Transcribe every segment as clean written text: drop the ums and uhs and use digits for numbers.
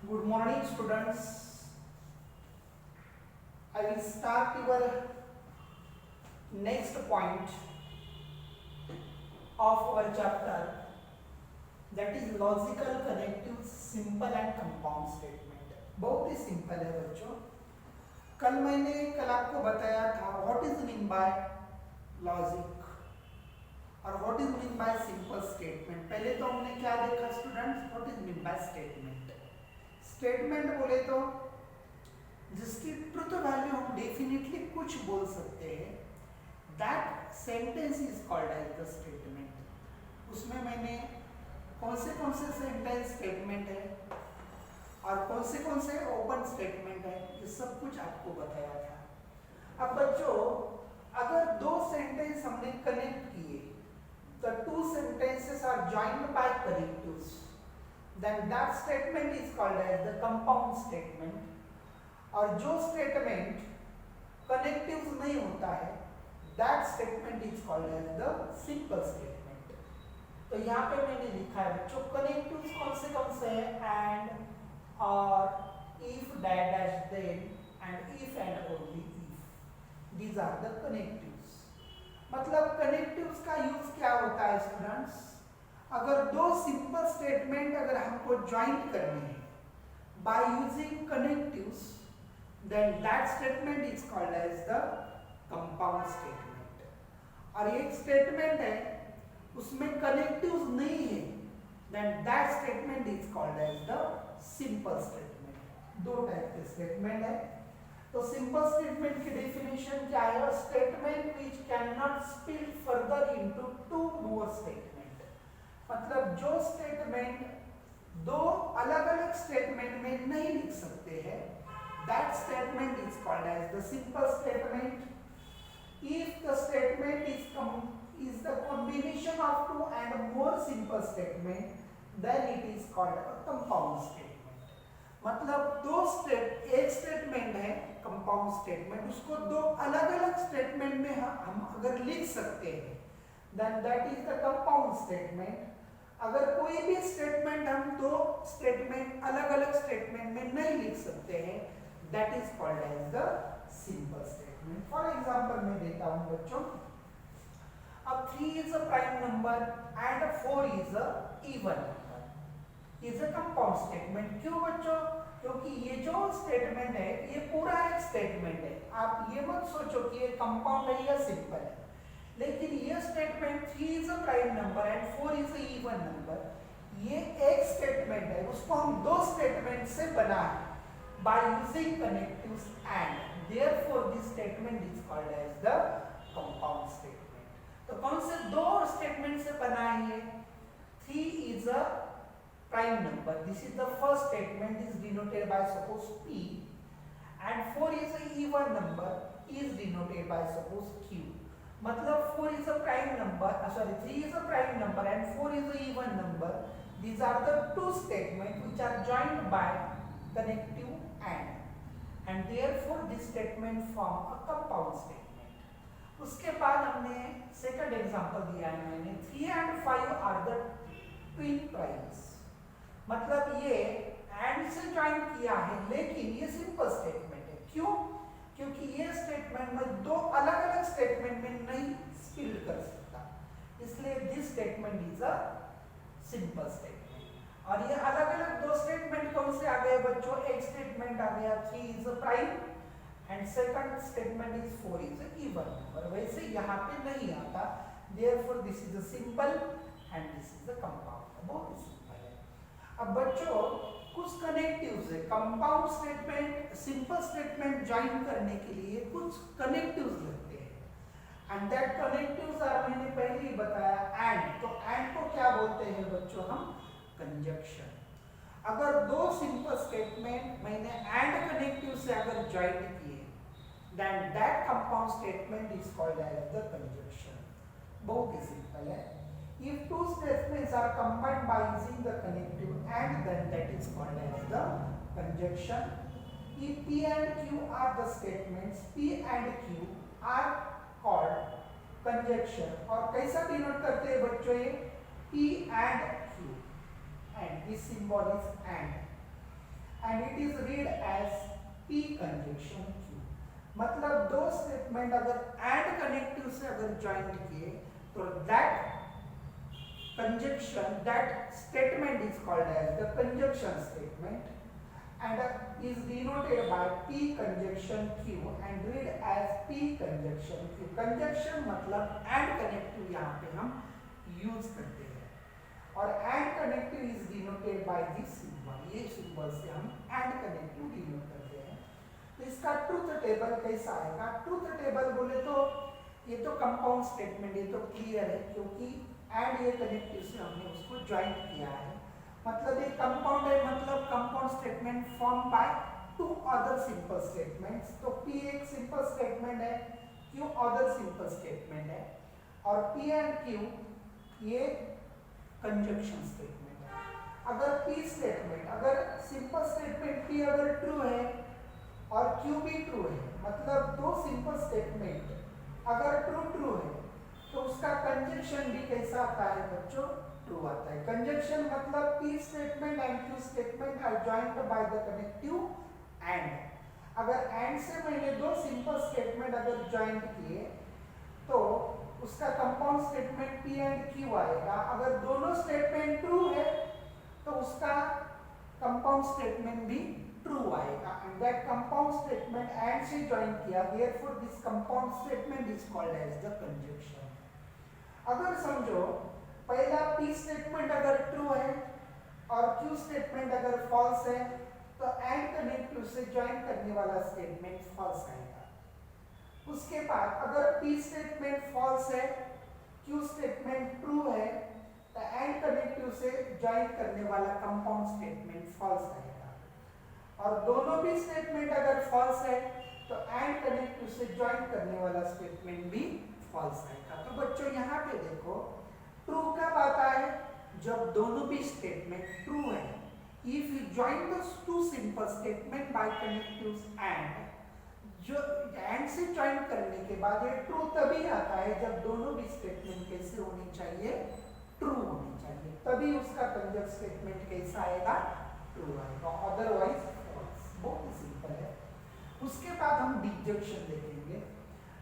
Good morning, students. I will start your next point of our chapter, that is logical connectives, simple and compound statement. बहुत ही simple है बच्चों. कल आपको बताया था what is mean by logic और what is mean by simple statement. पहले तो हमने क्या देखा students, what is mean by statement. Statement बोले तो जिसकी ट्रुथ वैल्यू हम डेफिनेटली कुछ बोल सकते हैं, that sentence is called as the statement. उसमें मैंने कौन से सेंटेंस स्टेटमेंट है और कौन से ओपन स्टेटमेंट है, ये सब कुछ आपको बताया था. अब बच्चों अगर दो सेंटेंस हमने कनेक्ट किए, the two sentences are joined by connectives, then that statement is called as the compound statement. और जो स्टेटमेंट कनेक्टिव्स नहीं होता है, that statement is called as the simple statement. तो यहाँ पे मैंने लिखा है बच्चों कनेक्टिव्स कौन से हैं, and और if that dash then and if and only if. These are the connectives. मतलब कनेक्टिव्स का यूज क्या होता है स्टूडेंट्स, अगर दो सिंपल स्टेटमेंट अगर हमको ज्वाइंट करने हैं by using connectives, then that statement is called as the compound statement. और एक स्टेटमेंट है उसमें कनेक्टिव्स नहीं है, then that statement is called as the simple statement. दो टाइप के स्टेटमेंट है. तो सिंपल स्टेटमेंट की डेफिनेशन क्या है, statement which can not spill further into two more statement. मतलब जो स्टेटमेंट दो अलग अलग स्टेटमेंट में नहीं लिख सकते हैं, that statement is called as the simple statement. If the statement is the combination of two and more simple statement, then it is called a compound statement. मतलब एक स्टेटमेंट है कंपाउंड स्टेटमेंट, उसको दो अलग अलग स्टेटमेंट में हम अगर लिख सकते हैं, then that is the compound statement. अगर कोई भी स्टेटमेंट हम दो स्टेटमेंट अलग अलग स्टेटमेंट में नहीं लिख सकते हैं, that is called as the simple statement. For example मैं देता हूं बच्चों, अब 3 is a prime number and 4 is a even number, is a compound statement. क्यों बच्चों, क्योंकि ये जो स्टेटमेंट है ये पूरा एक स्टेटमेंट है. आप ये मत सोचो कि ये कंपाउंड है या सिंपल है, लेकिन ये statement 3 is a prime number and 4 is a even number, ये एक स्टेटमेंट है, उसको हम दो स्टेटमेंट से बना है by using connectives and therefore this statement is called as the compound statement. तो कौन से दो स्टेटमेंट से बना है, 3 is a prime number, this is the first statement, is denoted by suppose P, and 4 is a even number, is denoted by suppose Q. मतलब 4 is a prime number, 3 is a prime number and 4 is a even number. These are the two statements which are joined by connective and therefore this statement form a compound statement. उसके बाद हमने second example दिया है मैंने, 3 and 5 are the twin primes. मतलब ये and से join किया है, लेकिन ये सिंपल स्टेटमेंट है. क्यों, क्योंकि ये स्टेटमेंट में दो अलग अलग स्टेटमेंट में नहीं स्पिल कर सकता, इसलिए this statement is a simple statement. और ये अलग अलग दो स्टेटमेंट कौन से आ गए बच्चों, एक स्टेटमेंट आ गया 3 is a prime and second statement is 4 is a even number. वैसे यहाँ पे नहीं आता, therefore this is a simple and this is a compound. बहुत सिंपल है. अब बच्चों कुछ कनेक्टिव्स है, compound statement simple statement join करने के लिए कुछ कनेक्टिव्स लगते हैं, एंड दैट कनेक्टिव्स आर, मैंने पहले ही बताया एंड. तो एंड को क्या बोलते हैं बच्चों हम, कंजक्शन. अगर दो सिंपल स्टेटमेंट मैंने एंड कनेक्टिव से अगर ज्वाइन किए, then that compound statement is called as the conjunction. बहुत ही सिंपल है. If two statements are combined by using the connective and, then that is called as the conjunction. If P and Q are the statements, P and Q are called conjunction. और कैसा denote करते हैं बच्चों ये, P and Q, and this symbol is and. and it is read as P conjunction Q. मतलब दो statement अगर and connective से अगर ज्वाइन किए तो that conjunction, that statement is called as the conjunction statement and is denoted by P conjunction Q and read as P conjunction Q. Conjunction मतलब and connective यहाँ पे हम यूज करते हैं और and connective is denoted by this symbol. ये symbol से हम and connective डिनोट करते हैं. तो इसका ट्रूथ टेबल कैसा आएगा? ट्रूथ टेबल बोले तो ये तो कंपाउंड स्टेटमेंट, ये तो क्लियर है क्योंकि एंड ये कनेक्टिव से हमने उसको ज्वाइन किया है. मतलब ये कंपाउंड है, मतलब compound statement form by two other simple statements. तो P एक सिंपल स्टेटमेंट है, Q अदर सिंपल स्टेटमेंट है और P एंड Q ये कंजंक्शन स्टेटमेंट है. अगर P स्टेटमेंट, अगर सिंपल स्टेटमेंट P अगर ट्रू है और Q भी ट्रू है, मतलब दो सिंपल स्टेटमेंट अगर ट्रू है तो उसका कंजंक्शन भी कैसा आता है बच्चों? ट्रू आता है. कंजंक्शन मतलब P statement and Q statement are joined by the connective and. अगर एंड से मैंने दो सिंपल स्टेटमेंट अगर ज्वाइन किए तो उसका compound statement P and Q आएगा. अगर दोनों स्टेटमेंट ट्रू है तो उसका कंपाउंड स्टेटमेंट भी ट्रू आएगा and that compound statement and से ज्वाइन किया, therefore this compound statement is called as the conjunction. अगर समझो पहला P स्टेटमेंट अगर ट्रू है और Q स्टेटमेंट अगर फॉल्स है तो एंड कनेक्टिव से ज्वाइन करने वाला स्टेटमेंट फॉल्स आएगा. उसके बाद अगर P स्टेटमेंट फॉल्स है, Q स्टेटमेंट ट्रू है तो एंड कनेक्टिव से ज्वाइन करने वाला कंपाउंड स्टेटमेंट फॉल्स आएगा. और दोनों भी स्टेटमेंट अगर फॉल्स है तो एंड कनेक्टिव से ज्वाइन करने वाला स्टेटमेंट भी फॉल्स आएगा. तो बच्चों यहाँ पे देखो ट्रू कब आता है? जब दोनों भी स्टेटमेंट ट्रू है. If you join the two simple statement bye connectives and, जो एंड से ज्वाइन करने के बाद ये ट्रू तभी आता है जब दोनों भी स्टेटमेंट कैसे होनी चाहिए? ट्रू होनी चाहिए. तभी उसका कंजंक्शन स्टेटमेंट कैसा आएगा? ट्रू आएगा, अदरवाइज फॉल्स. बहुत ही सिंपल है. उसके बाद हम डिजंक्शन देखेंगे.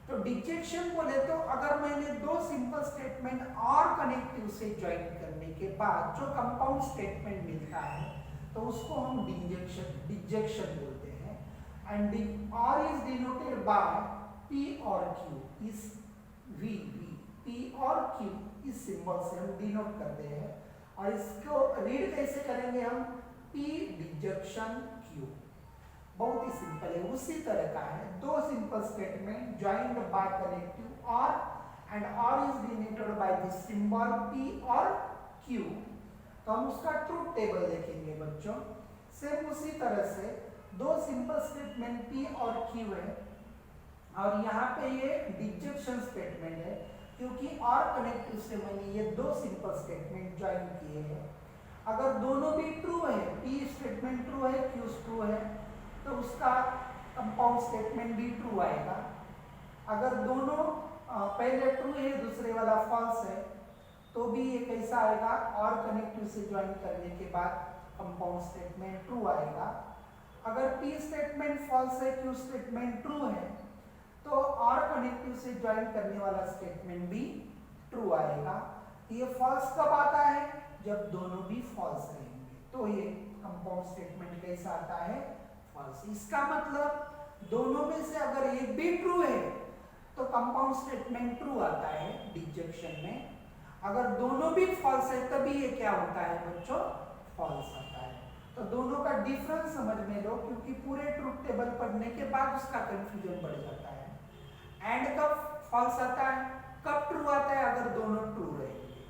तो डिजंक्शन बोले तो अगर मैंने दो सिंपल स्टेटमेंट और कनेक्टिव से ज्वाइन करने के बाद जो कंपाउंड स्टेटमेंट मिलता है तो उसको हम डिजंक्शन बोलते हैं. एंड और इज डिनोटेड बाय P और Q. इस V P और Q इस सिंबल से हम डिनोट करते हैं और इसको रीड कैसे करेंगे हम? P disjunction Q. बहुत ही सिंपल है, उसी तरह का है. दो simple statement joined bye connective और एंड और is denoted by this symbol P और Q. तो हम उसका ट्रूथ टेबल देखेंगे बच्चों. सेम उसी तरह से दो सिंपल स्टेटमेंट P और Q है और यहाँ पे ये डिजंक्शन स्टेटमेंट है क्योंकि और कनेक्टिव से मैंने ये दो सिंपल स्टेटमेंट ज्वाइन किए हैं. अगर दोनों भी ट्रू है, P स्टेटमेंट ट्रू है, Q ट्रू है, तो उसका कंपाउंड स्टेटमेंट भी ट्रू आएगा. अगर दोनों पहले ट्रू है दूसरे वाला फॉल्स है तो भी ये कैसा आएगा? और कनेक्टिव से ज्वाइन करने के बाद कंपाउंड स्टेटमेंट ट्रू आएगा. अगर P स्टेटमेंट फॉल्स है, Q स्टेटमेंट ट्रू है तो और कनेक्टिव से ज्वाइन करने वाला स्टेटमेंट भी ट्रू आएगा. ये फॉल्स कब आता है? जब दोनों भी फॉल्स रहेंगे. तो ये कंपाउंड स्टेटमेंट कैसा आता है? फॉल्स. इसका मतलब दोनों में से अगर एक भी ट्रू है तो कंपाउंड स्टेटमेंट ट्रू आता है डिजंक्शन में. अगर दोनों भी फॉल्स है तभी ये क्या होता है बच्चों? फॉल्स आता है. तो दोनों का डिफरेंस समझ में लो क्योंकि पूरे ट्रूथ टेबल पढ़ने के बाद उसका कंफ्यूजन बढ़ जाता है. एंड कब फॉल्स आता है? कब ट्रू आता है? अगर दोनों ट्रू रहेंगे.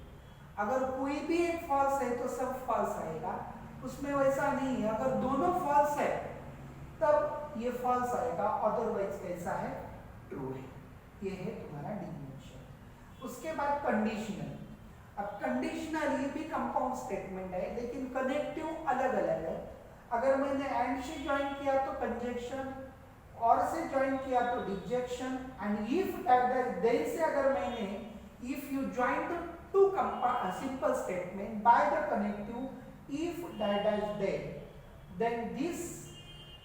अगर कोई भी एक फॉल्स है तो सब फॉल्स आएगा. उसमें वैसा नहीं है, अगर दोनों फॉल्स है तब ये फॉल्स आएगा, अदरवाइज कैसा है? ट्रू है. ये है तुम्हारा डिजंक्शन. उसके बाद कंडीशनल. अब कंडीशनल ये भी कंपाउंड स्टेटमेंट है लेकिन कनेक्टिव अलग अलग है. अगर मैंने एंड से ज्वाइन किया तो कंजंक्शन, और से ज्वाइन किया तो डिजंक्शन. एंड इफ देन से अगर मैंने if you join two simple statement by the connective, if that is there then this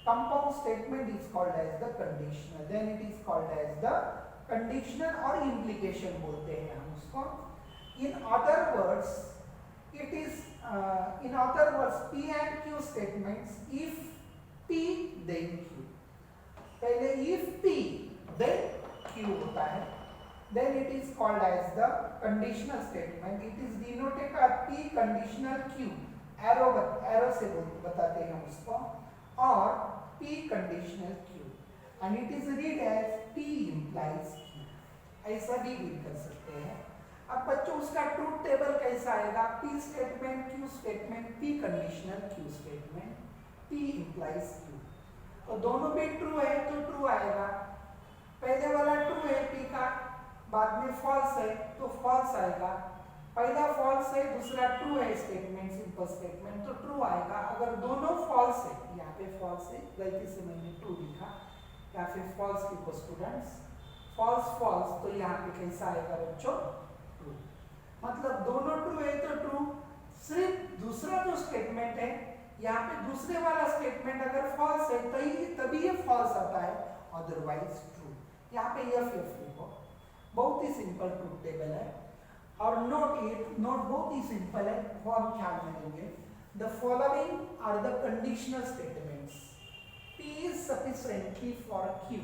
compound statement is called as the conditional. Then it is called as the conditional or implication बोलते हैं हम उसको. In other words, it is in other words P and Q statements, if P then Q. पहले if P then Q होता है, then it is called as the conditional statement. It is denoted as P conditional Q. Arrow से बताते हैं उसको, और P conditional Q, and it is read as P implies Q. ऐसा भी read कर सकते हैं. अब बच्चों उसका ट्रूथ टेबल कैसा आएगा? P statement, Q statement, P conditional, Q statement, P implies Q. तो दोनों भी ट्रू है तो ट्रू आएगा. पहले वाला ट्रू है P का, बाद में फॉल्स है तो फॉल्स आएगा. पहला फॉल्स है, दूसरा ट्रू है स्टेटमेंट, सिंपल स्टेटमेंट, तो ट्रू आएगा. अगर दोनों फॉल्स है, यहाँ पे फॉल्स है, गलती से मैंने ट्रू लिखा, या फिर फॉल्स लिखो स्टूडेंट्स, फॉल्स फॉल्स, तो यहाँ पे कैसा आएगा बच्चों? ट्रू. मतलब दोनों ट्रू है तो ट्रू. सिर्फ दूसरा जो स्टेटमेंट है, यहाँ पे दूसरे वाला स्टेटमेंट अगर फॉल्स है तभी ये फॉल्स आता है, अदरवाइज ट्रू. यहाँ पे एफ लिखो. बहुत ही सिंपल ट्रूथ टेबल है. और नोट बहुत ही सिंपल है, वो हम ख्याल में लेंगे. The following are the conditional statements. P is sufficiently for Q.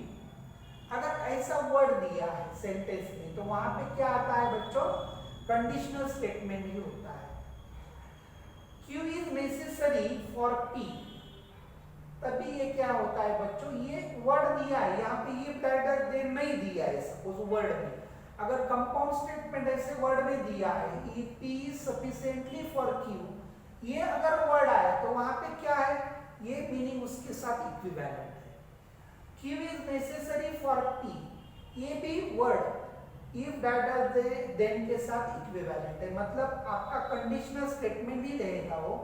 अगर ऐसा वर्ड दिया है सेंटेंस में तो वहां पे क्या आता है बच्चों? कंडीशनल स्टेटमेंट ही होता है. Q is necessary for P. तभी ये क्या होता है बच्चों? ये वर्ड दिया है, यहाँ पे ये पैटर्न दे नहीं दिया है उस वर्ड में. अगर कंपाउंड स्टेटमेंट ऐसे वर्ड में दिया है, P is sufficiently for Q, ये अगर वर्ड आया तो वहां पे क्या है? ये मीनिंग उसके साथ इक्विवेलेंट है. Q is necessary for P, ये भी वर्ड if that then के साथ इक्विवेलेंट है. मतलब आपका कंडीशनल स्टेटमेंट ही रहेगा वो.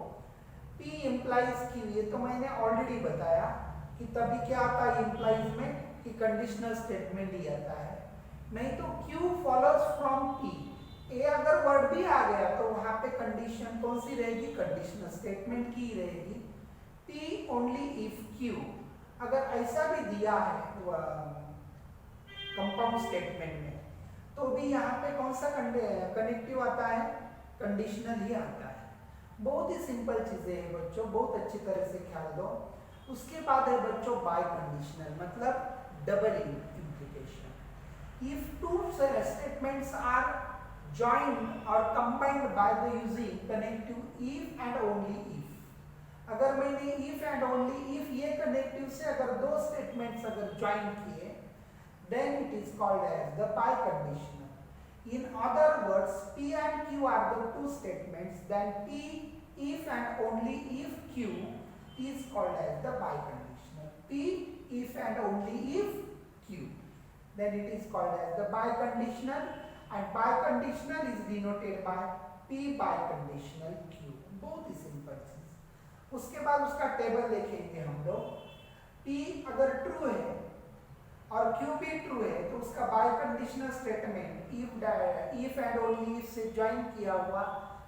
P implies Q, ये तो मैंने ऑलरेडी बताया कि तभी क्या आता है implies में, कि कंडीशनल स्टेटमेंट ही आता है. नहीं तो Q follows from P. ए अगर वर्ड भी आ गया तो वहां पे कंडीशन कौन सी रहेगी? कंडीशनल स्टेटमेंट की रहेगी. P only if Q. अगर ऐसा भी दिया है कंपाउंड स्टेटमेंट में तो भी यहाँ पे कौन सा कनेक्टिव आता है? कंडीशनल ही आता है. बहुत ही सिंपल चीजें हैं बच्चों, बहुत अच्छी तरह से ख्याल दो. उसके बाद है बच्चों बाय कंडीशनल, मतलब double implication. If two statements are joined or combined by the using connective if and only if. अगर मैंने if and only if ये connective से अगर दो statements अगर join किए, then it is called as the by conditional. In other words, P and Q are the two statements. Then P if and only if Q is called as the by conditional. P if and only if Q. Then it is called as the biconditional, and biconditional is denoted by P biconditional Q. बहुत ही simple चीज. उसके बाद उसका table देखेंगे हम लोग. P अगर ट्रू है और Q भी ट्रू है तो उसका biconditional statement if and only if से ज्वाइन किया हुआ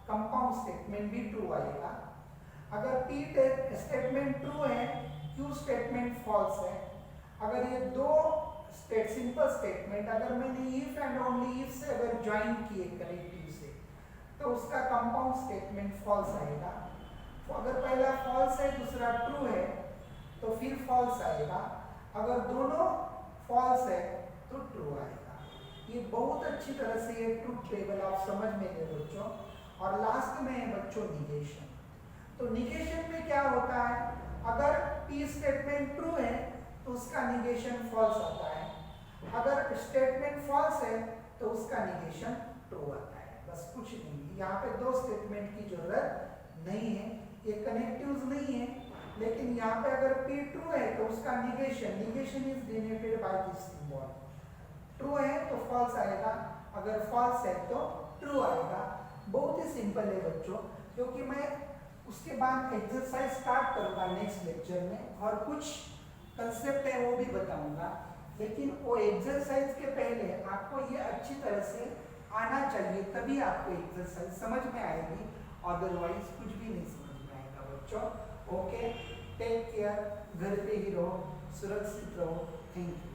कंपाउंड स्टेटमेंट भी ट्रू आएगा. अगर P स्टेटमेंट ट्रू है, Q स्टेटमेंट फॉल्स है. अगर ये दो सिंपल स्टेटमेंट अगर मैंने if and only if से अगर ज्वाइन किए कनेक्टिव से तो उसका कंपाउंड स्टेटमेंट फॉल्स आएगा. तो अगर पहला फॉल्स है दूसरा ट्रू है तो फिर फॉल्स आएगा. अगर दोनों फॉल्स है तो ट्रू आएगा. ये बहुत अच्छी तरह से ये ट्रूथ टेबल आप समझ में ले बच्चों. और लास्ट में है बच्चों निगेशन. तो निगेशन में क्या होता है? अगर P स्टेटमेंट ट्रू है तो उसका निगेशन फॉल्स आता है. अगर स्टेटमेंट फॉल्स है तो उसका निगेशन ट्रू आता है. बस कुछ नहीं, यहाँ पे दो स्टेटमेंट की जरूरत नहीं है, ये कनेक्टिव्स नहीं है. लेकिन यहाँ पे अगर P ट्रू है तो उसका negation is denoted by this symbol. True है तो फॉल्स आएगा, अगर फॉल्स है तो ट्रू आएगा. बहुत ही सिंपल है बच्चों, क्योंकि मैं उसके बाद एक्सरसाइज स्टार्ट करूंगा नेक्स्ट लेक्चर में और कुछ कंसेप्ट है वो भी बताऊंगा. लेकिन वो एक्सरसाइज के पहले आपको ये अच्छी तरह से आना चाहिए, तभी आपको एक्सरसाइज समझ में आएगी. अदरवाइज कुछ भी नहीं समझ में आएगा बच्चों. ओके. टेक केयर, घर पे ही रहो, सुरक्षित रहो। Thank you.